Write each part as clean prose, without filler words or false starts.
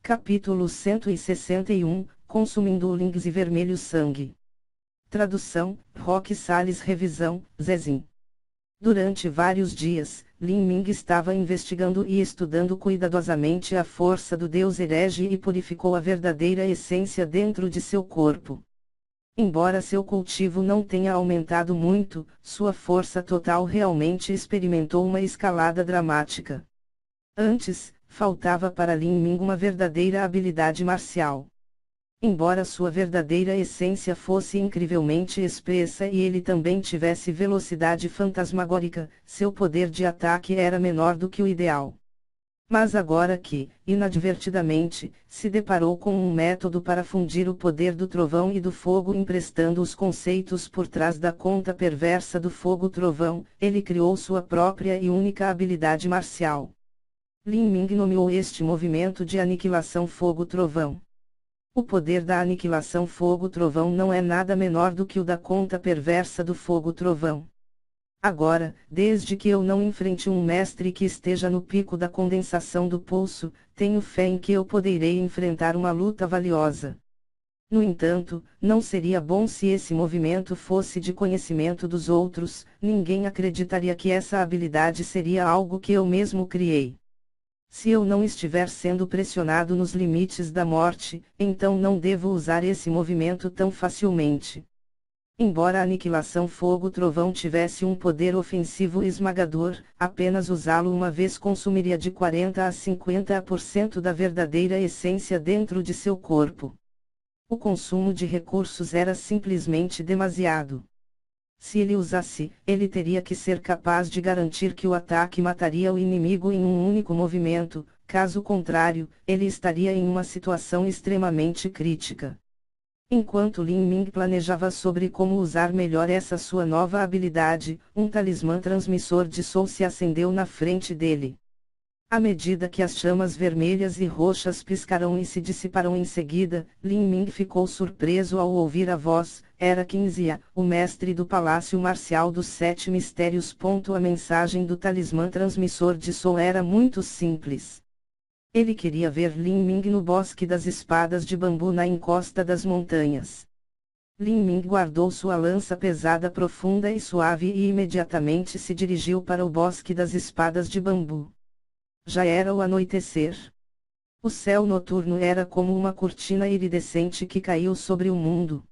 Capítulo 161, Consumindo links e vermelho sangue. Tradução, Roque Salles. Revisão, Zezin. Durante vários dias, Lin Ming estava investigando e estudando cuidadosamente a força do Deus herege e purificou a verdadeira essência dentro de seu corpo. Embora seu cultivo não tenha aumentado muito, sua força total realmente experimentou uma escalada dramática. Antes, faltava para Lin Ming uma verdadeira habilidade marcial. Embora sua verdadeira essência fosse incrivelmente espessa e ele também tivesse velocidade fantasmagórica, seu poder de ataque era menor do que o ideal. Mas agora que, inadvertidamente, se deparou com um método para fundir o poder do trovão e do fogo emprestando os conceitos por trás da conta perversa do fogo-trovão, ele criou sua própria e única habilidade marcial. Lin Ming nomeou este movimento de aniquilação fogo-trovão. O poder da aniquilação fogo-trovão não é nada menor do que o da conta perversa do fogo-trovão. Agora, desde que eu não enfrente um mestre que esteja no pico da condensação do pulso, tenho fé em que eu poderei enfrentar uma luta valiosa. No entanto, não seria bom se esse movimento fosse de conhecimento dos outros, ninguém acreditaria que essa habilidade seria algo que eu mesmo criei. Se eu não estiver sendo pressionado nos limites da morte, então não devo usar esse movimento tão facilmente. Embora a aniquilação fogo-trovão tivesse um poder ofensivo esmagador, apenas usá-lo uma vez consumiria de 40 a 50% da verdadeira essência dentro de seu corpo. O consumo de recursos era simplesmente demasiado. Se ele usasse, ele teria que ser capaz de garantir que o ataque mataria o inimigo em um único movimento, caso contrário, ele estaria em uma situação extremamente crítica. Enquanto Lin Ming planejava sobre como usar melhor essa sua nova habilidade, um talismã transmissor de Soul se acendeu na frente dele. À medida que as chamas vermelhas e roxas piscaram e se dissiparam em seguida, Lin Ming ficou surpreso ao ouvir a voz. Era Qinzia, o mestre do Palácio Marcial dos Sete Mistérios. A mensagem do talismã transmissor de Soul era muito simples. Ele queria ver Lin Ming no Bosque das Espadas de Bambu na encosta das montanhas. Lin Ming guardou sua lança pesada profunda e suave e imediatamente se dirigiu para o Bosque das Espadas de Bambu. Já era o anoitecer. O céu noturno era como uma cortina iridescente que caiu sobre o mundo.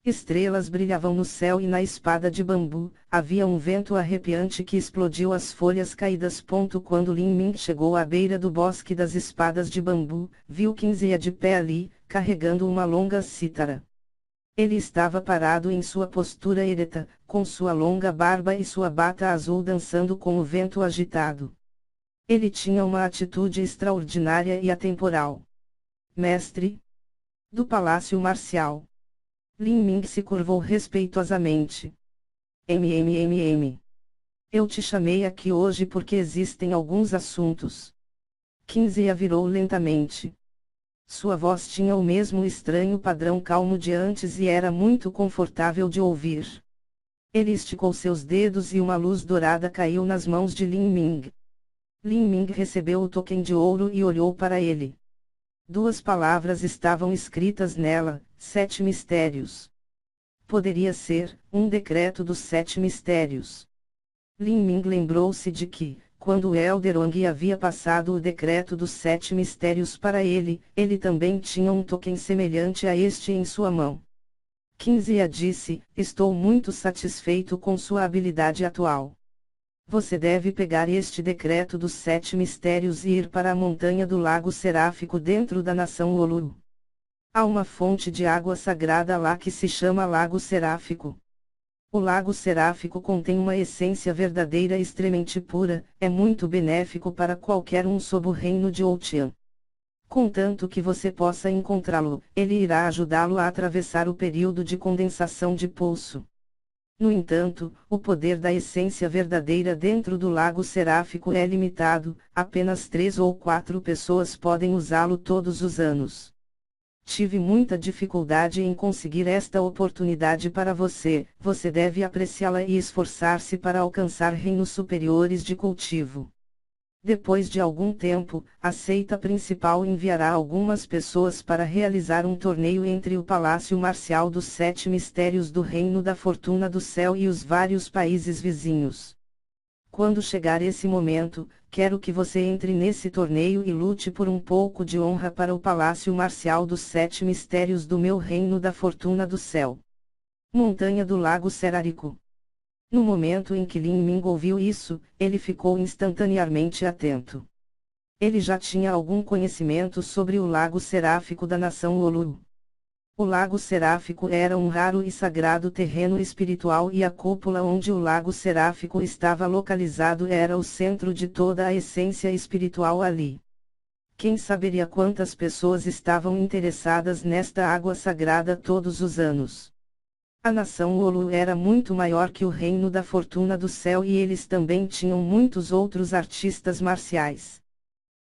Estrelas brilhavam no céu e na espada de bambu, havia um vento arrepiante que explodiu as folhas caídas. Quando Lin Ming chegou à beira do Bosque das Espadas de Bambu, viu Qinzia de pé ali, carregando uma longa cítara. Ele estava parado em sua postura ereta, com sua longa barba e sua bata azul dançando com o vento agitado. Ele tinha uma atitude extraordinária e atemporal. Mestre do Palácio Marcial. Lin Ming se curvou respeitosamente. Eu te chamei aqui hoje porque existem alguns assuntos. Qinzia virou lentamente. Sua voz tinha o mesmo estranho padrão calmo de antes e era muito confortável de ouvir. Ele esticou seus dedos e uma luz dourada caiu nas mãos de Lin Ming. Lin Ming recebeu o token de ouro e olhou para ele. Duas palavras estavam escritas nela: 7 mistérios. Poderia ser um decreto dos 7 mistérios. Lin Ming lembrou-se de que, quando o Elder Wang havia passado o decreto dos 7 mistérios para ele, ele também tinha um token semelhante a este em sua mão. Qinzia disse: estou muito satisfeito com sua habilidade atual. Você deve pegar este decreto dos 7 mistérios e ir para a montanha do Lago Seráfico dentro da nação Lulu. Há uma fonte de água sagrada lá que se chama Lago Seráfico. O Lago Seráfico contém uma essência verdadeira extremamente pura, é muito benéfico para qualquer um sob o reino de Outian. Contanto que você possa encontrá-lo, ele irá ajudá-lo a atravessar o período de condensação de pulso. No entanto, o poder da essência verdadeira dentro do Lago Seráfico é limitado, apenas 3 ou 4 pessoas podem usá-lo todos os anos. Tive muita dificuldade em conseguir esta oportunidade para você, você deve apreciá-la e esforçar-se para alcançar reinos superiores de cultivo. Depois de algum tempo, a seita principal enviará algumas pessoas para realizar um torneio entre o Palácio Marcial dos Sete Mistérios do Reino da Fortuna do Céu e os vários países vizinhos. Quando chegar esse momento, quero que você entre nesse torneio e lute por um pouco de honra para o Palácio Marcial dos Sete Mistérios do meu Reino da Fortuna do Céu. Montanha do Lago Seráfico. No momento em que Lin Ming ouviu isso, ele ficou instantaneamente atento. Ele já tinha algum conhecimento sobre o Lago Seráfico da nação Olu. O Lago Seráfico era um raro e sagrado terreno espiritual e a cúpula onde o Lago Seráfico estava localizado era o centro de toda a essência espiritual ali. Quem saberia quantas pessoas estavam interessadas nesta água sagrada todos os anos? A nação Olu era muito maior que o Reino da Fortuna do Céu e eles também tinham muitos outros artistas marciais.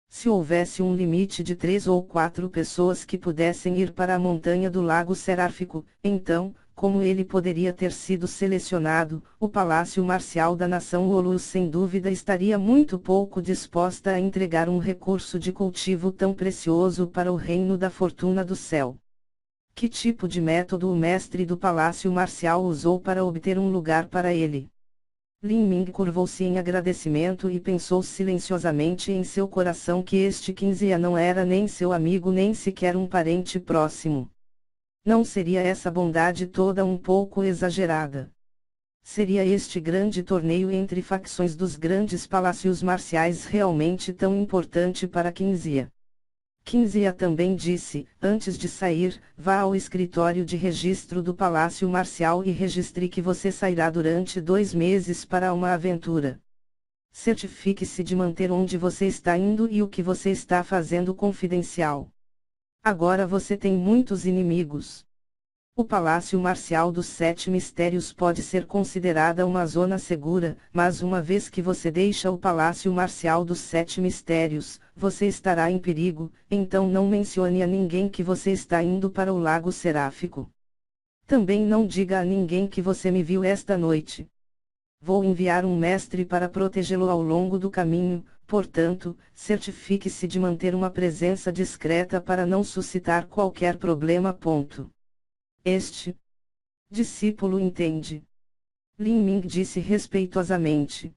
Se houvesse um limite de 3 ou 4 pessoas que pudessem ir para a montanha do Lago Seráfico, então, como ele poderia ter sido selecionado, o Palácio Marcial da Nação Olu sem dúvida estaria muito pouco disposta a entregar um recurso de cultivo tão precioso para o Reino da Fortuna do Céu. Que tipo de método o mestre do Palácio Marcial usou para obter um lugar para ele? Lin Ming curvou-se em agradecimento e pensou silenciosamente em seu coração que este Qinzia não era nem seu amigo nem sequer um parente próximo. Não seria essa bondade toda um pouco exagerada? Seria este grande torneio entre facções dos grandes palácios marciais realmente tão importante para Qinzia? Qinzia também disse, antes de sair, vá ao escritório de registro do Palácio Marcial e registre que você sairá durante 2 meses para uma aventura. Certifique-se de manter onde você está indo e o que você está fazendo confidencial. Agora você tem muitos inimigos. O Palácio Marcial dos Sete Mistérios pode ser considerada uma zona segura, mas uma vez que você deixa o Palácio Marcial dos Sete Mistérios, você estará em perigo, então não mencione a ninguém que você está indo para o Lago Seráfico. Também não diga a ninguém que você me viu esta noite. Vou enviar um mestre para protegê-lo ao longo do caminho, portanto, certifique-se de manter uma presença discreta para não suscitar qualquer problema. Este discípulo entende. Lin Ming disse respeitosamente.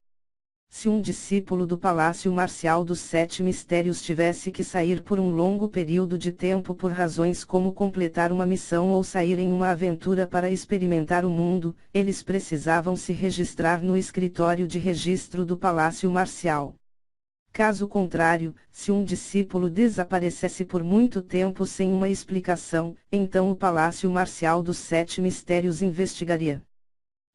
Se um discípulo do Palácio Marcial dos Sete Mistérios tivesse que sair por um longo período de tempo por razões como completar uma missão ou sair em uma aventura para experimentar o mundo, eles precisavam se registrar no escritório de registro do Palácio Marcial. Caso contrário, se um discípulo desaparecesse por muito tempo sem uma explicação, então o Palácio Marcial dos Sete Mistérios investigaria.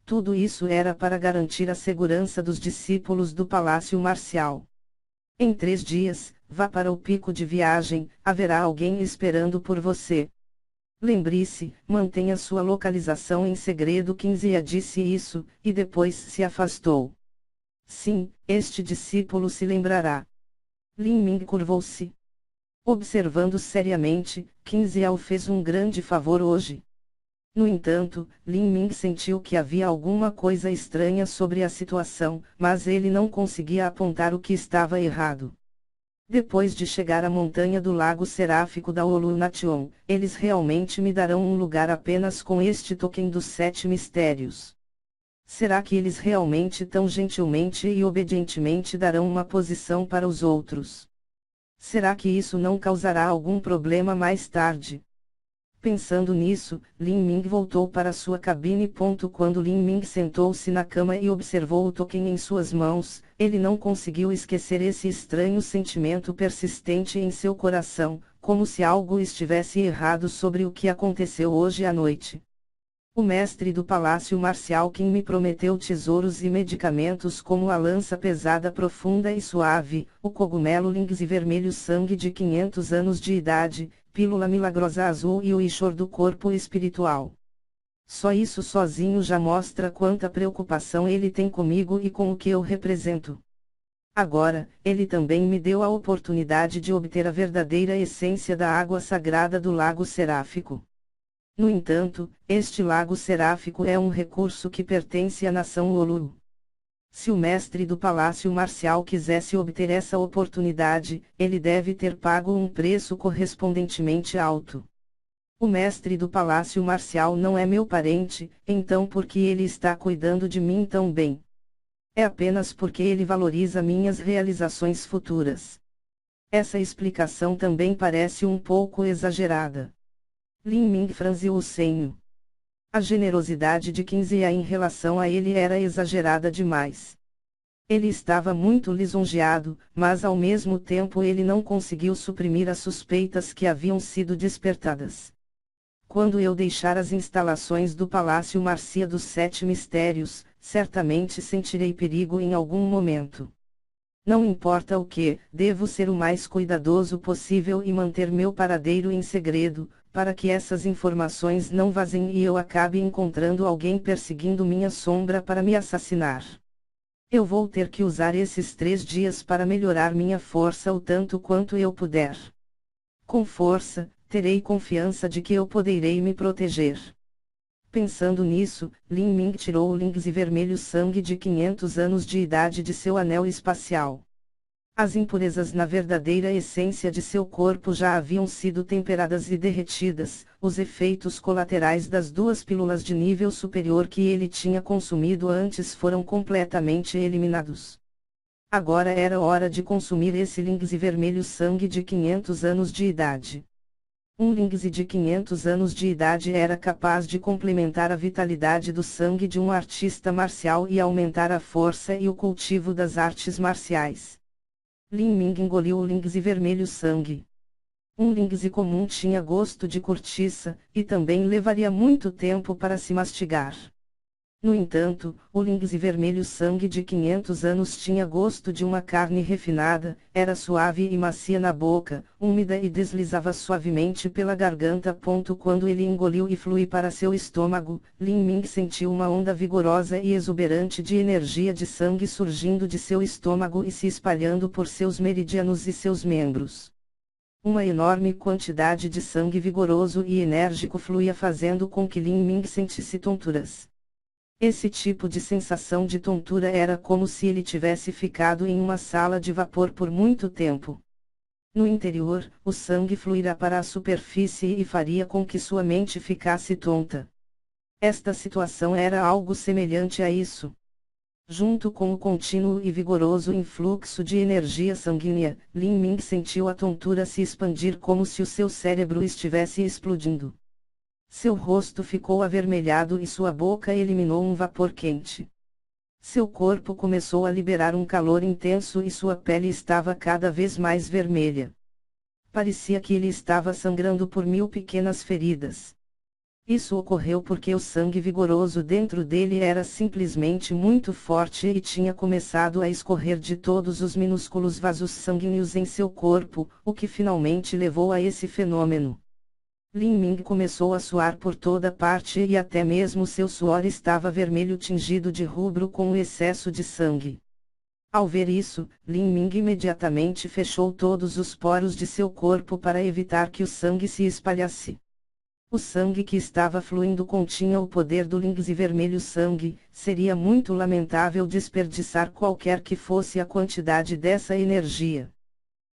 Tudo isso era para garantir a segurança dos discípulos do Palácio Marcial. Em 3 dias, vá para o pico de viagem, haverá alguém esperando por você. Lembre-se, mantenha sua localização em segredo. Qinzia disse isso, e depois se afastou. Sim, este discípulo se lembrará. Lin Ming curvou-se. Observando seriamente, Qinzia o fez um grande favor hoje. No entanto, Lin Ming sentiu que havia alguma coisa estranha sobre a situação, mas ele não conseguia apontar o que estava errado. Depois de chegar à montanha do Lago Seráfico da Olu Nation, eles realmente me darão um lugar apenas com este token dos 7 mistérios. Será que eles realmente tão gentilmente e obedientemente darão uma posição para os outros? Será que isso não causará algum problema mais tarde? Pensando nisso, Lin Ming voltou para sua cabine. Quando Lin Ming sentou-se na cama e observou o token em suas mãos, ele não conseguiu esquecer esse estranho sentimento persistente em seu coração, como se algo estivesse errado sobre o que aconteceu hoje à noite. O mestre do Palácio Marcial Qin me prometeu tesouros e medicamentos como a lança pesada profunda e suave, o cogumelo Lingzi vermelho sangue de 500 anos de idade, pílula milagrosa azul e o Ishor do corpo espiritual. Só isso sozinho já mostra quanta preocupação ele tem comigo e com o que eu represento. Agora, ele também me deu a oportunidade de obter a verdadeira essência da água sagrada do Lago Seráfico. No entanto, este lago seráfico é um recurso que pertence à nação Olu. Se o mestre do palácio marcial quisesse obter essa oportunidade, ele deve ter pago um preço correspondentemente alto. O mestre do palácio marcial não é meu parente, então por que ele está cuidando de mim tão bem? É apenas porque ele valoriza minhas realizações futuras. Essa explicação também parece um pouco exagerada. Lin Ming franziu o senho. A generosidade de Qinzhia em relação a ele era exagerada demais. Ele estava muito lisonjeado, mas ao mesmo tempo ele não conseguiu suprimir as suspeitas que haviam sido despertadas. Quando eu deixar as instalações do Palácio Marcia dos Sete Mistérios, certamente sentirei perigo em algum momento. Não importa o que, devo ser o mais cuidadoso possível e manter meu paradeiro em segredo, para que essas informações não vazem e eu acabe encontrando alguém perseguindo minha sombra para me assassinar. Eu vou ter que usar esses 3 dias para melhorar minha força o tanto quanto eu puder. Com força, terei confiança de que eu poderei me proteger. Pensando nisso, Lin Ming tirou o lingze vermelho sangue de 500 anos de idade de seu anel espacial. As impurezas na verdadeira essência de seu corpo já haviam sido temperadas e derretidas, os efeitos colaterais das 2 pílulas de nível superior que ele tinha consumido antes foram completamente eliminados. Agora era hora de consumir esse lingze vermelho sangue de 500 anos de idade. Um lingze de 500 anos de idade era capaz de complementar a vitalidade do sangue de um artista marcial e aumentar a força e o cultivo das artes marciais. Lin Ming engoliu o lingze vermelho sangue. Um lingze comum tinha gosto de cortiça, e também levaria muito tempo para se mastigar. No entanto, o lingze vermelho sangue de 500 anos tinha gosto de uma carne refinada, era suave e macia na boca, úmida e deslizava suavemente pela garganta. Quando ele engoliu e fluiu para seu estômago, Lin Ming sentiu uma onda vigorosa e exuberante de energia de sangue surgindo de seu estômago e se espalhando por seus meridianos e seus membros. Uma enorme quantidade de sangue vigoroso e enérgico fluía fazendo com que Lin Ming sentisse tonturas. Esse tipo de sensação de tontura era como se ele tivesse ficado em uma sala de vapor por muito tempo. No interior, o sangue fluirá para a superfície e faria com que sua mente ficasse tonta. Esta situação era algo semelhante a isso. Junto com o contínuo e vigoroso influxo de energia sanguínea, Lin Ming sentiu a tontura se expandir como se o seu cérebro estivesse explodindo. Seu rosto ficou avermelhado e sua boca eliminou um vapor quente. Seu corpo começou a liberar um calor intenso e sua pele estava cada vez mais vermelha. Parecia que ele estava sangrando por 1000 pequenas feridas. Isso ocorreu porque o sangue vigoroso dentro dele era simplesmente muito forte e tinha começado a escorrer de todos os minúsculos vasos sanguíneos em seu corpo, o que finalmente levou a esse fenômeno. Lin Ming começou a suar por toda parte e até mesmo seu suor estava vermelho tingido de rubro com o excesso de sangue. Ao ver isso, Lin Ming imediatamente fechou todos os poros de seu corpo para evitar que o sangue se espalhasse. O sangue que estava fluindo continha o poder do lingze vermelho sangue, seria muito lamentável desperdiçar qualquer que fosse a quantidade dessa energia.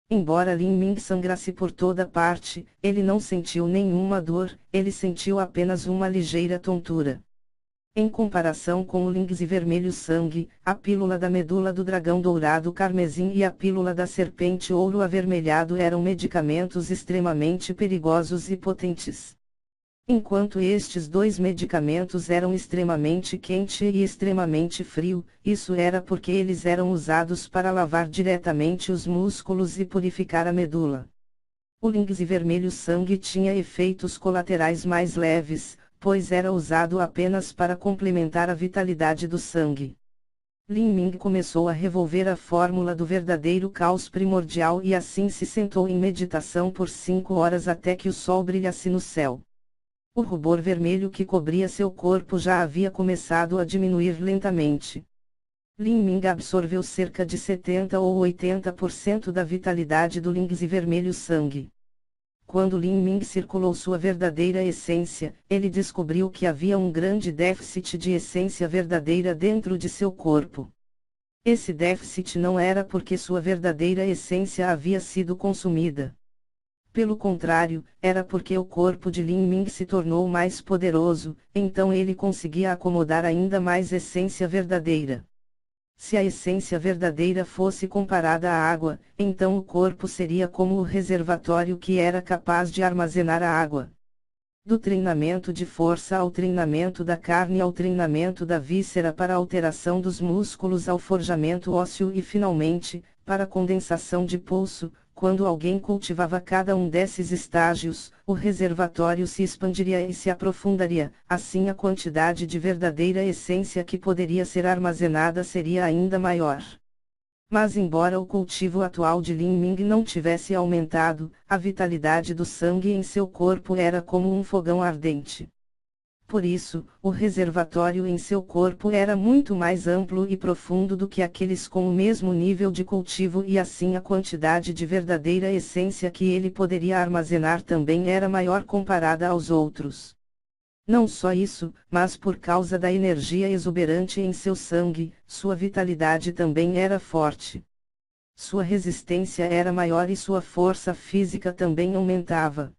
Embora Lin Ming sangrasse por toda parte, ele não sentiu nenhuma dor, ele sentiu apenas uma ligeira tontura. Em comparação com o lingze vermelho sangue, a pílula da medula do dragão dourado carmesim e a pílula da serpente ouro avermelhado eram medicamentos extremamente perigosos e potentes. Enquanto estes 2 medicamentos eram extremamente quente e extremamente frio, isso era porque eles eram usados para lavar diretamente os músculos e purificar a medula. O lingze vermelho sangue tinha efeitos colaterais mais leves, pois era usado apenas para complementar a vitalidade do sangue. Lin Ming começou a revolver a fórmula do verdadeiro caos primordial e assim se sentou em meditação por 5 horas até que o sol brilhasse no céu. O rubor vermelho que cobria seu corpo já havia começado a diminuir lentamente. Lin Ming absorveu cerca de 70 ou 80% da vitalidade do lingze vermelho sangue. Quando Lin Ming circulou sua verdadeira essência, ele descobriu que havia um grande déficit de essência verdadeira dentro de seu corpo. Esse déficit não era porque sua verdadeira essência havia sido consumida. Pelo contrário, era porque o corpo de Lin Ming se tornou mais poderoso, então ele conseguia acomodar ainda mais essência verdadeira. Se a essência verdadeira fosse comparada à água, então o corpo seria como o reservatório que era capaz de armazenar a água. Do treinamento de força ao treinamento da carne ao treinamento da víscera para a alteração dos músculos ao forjamento ósseo e finalmente, para a condensação de pulso, quando alguém cultivava cada um desses estágios, o reservatório se expandiria e se aprofundaria, assim a quantidade de verdadeira essência que poderia ser armazenada seria ainda maior. Mas embora o cultivo atual de Lin Ming não tivesse aumentado, a vitalidade do sangue em seu corpo era como um fogão ardente. Por isso, o reservatório em seu corpo era muito mais amplo e profundo do que aqueles com o mesmo nível de cultivo e assim a quantidade de verdadeira essência que ele poderia armazenar também era maior comparada aos outros. Não só isso, mas por causa da energia exuberante em seu sangue, sua vitalidade também era forte. Sua resistência era maior e sua força física também aumentava.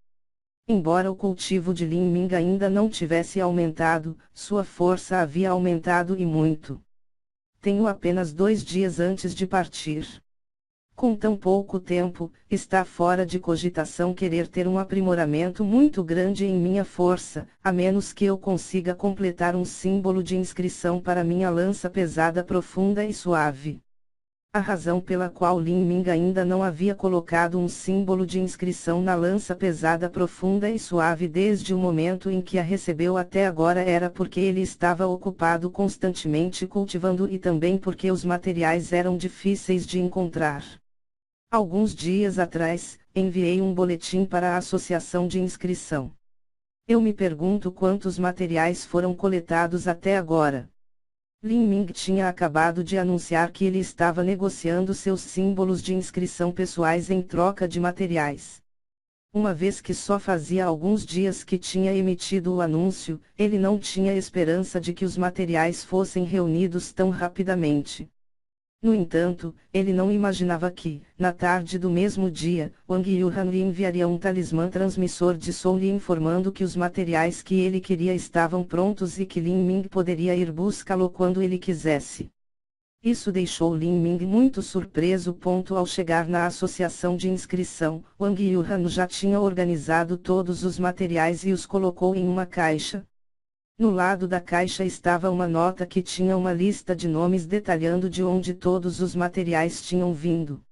Embora o cultivo de Lin Ming ainda não tivesse aumentado, sua força havia aumentado e muito. Tenho apenas 2 dias antes de partir. Com tão pouco tempo, está fora de cogitação querer ter um aprimoramento muito grande em minha força, a menos que eu consiga completar um símbolo de inscrição para minha lança pesada profunda e suave. A razão pela qual Lin Ming ainda não havia colocado um símbolo de inscrição na lança pesada profunda e suave desde o momento em que a recebeu até agora era porque ele estava ocupado constantemente cultivando e também porque os materiais eram difíceis de encontrar. Alguns dias atrás, enviei um boletim para a associação de inscrição. Eu me pergunto quantos materiais foram coletados até agora. Lin Ming tinha acabado de anunciar que ele estava negociando seus símbolos de inscrição pessoais em troca de materiais. Uma vez que só fazia alguns dias que tinha emitido o anúncio, ele não tinha esperança de que os materiais fossem reunidos tão rapidamente. No entanto, ele não imaginava que, na tarde do mesmo dia, Wang Yuhan lhe enviaria um talismã transmissor de som lhe informando que os materiais que ele queria estavam prontos e que Lin Ming poderia ir buscá-lo quando ele quisesse. Isso deixou Lin Ming muito surpreso. Ao chegar na associação de inscrição, Wang Yuhan já tinha organizado todos os materiais e os colocou em uma caixa. No lado da caixa estava uma nota que tinha uma lista de nomes detalhando de onde todos os materiais tinham vindo.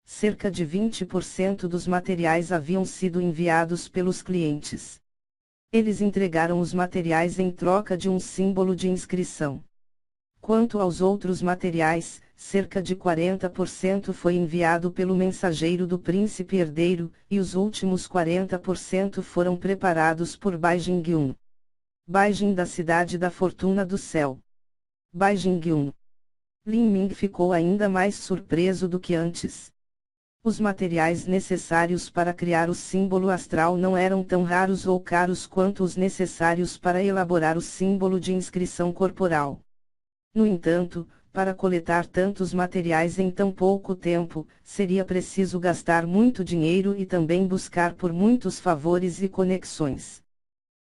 Cerca de 20% dos materiais haviam sido enviados pelos clientes. Eles entregaram os materiais em troca de um símbolo de inscrição. Quanto aos outros materiais, cerca de 40% foi enviado pelo mensageiro do príncipe herdeiro, e os últimos 40% foram preparados por Bai Jingyun. Baijin da cidade da fortuna do céu. Bai Jingyun. Lin Ming ficou ainda mais surpreso do que antes. Os materiais necessários para criar o símbolo astral não eram tão raros ou caros quanto os necessários para elaborar o símbolo de inscrição corporal. No entanto, para coletar tantos materiais em tão pouco tempo, seria preciso gastar muito dinheiro e também buscar por muitos favores e conexões.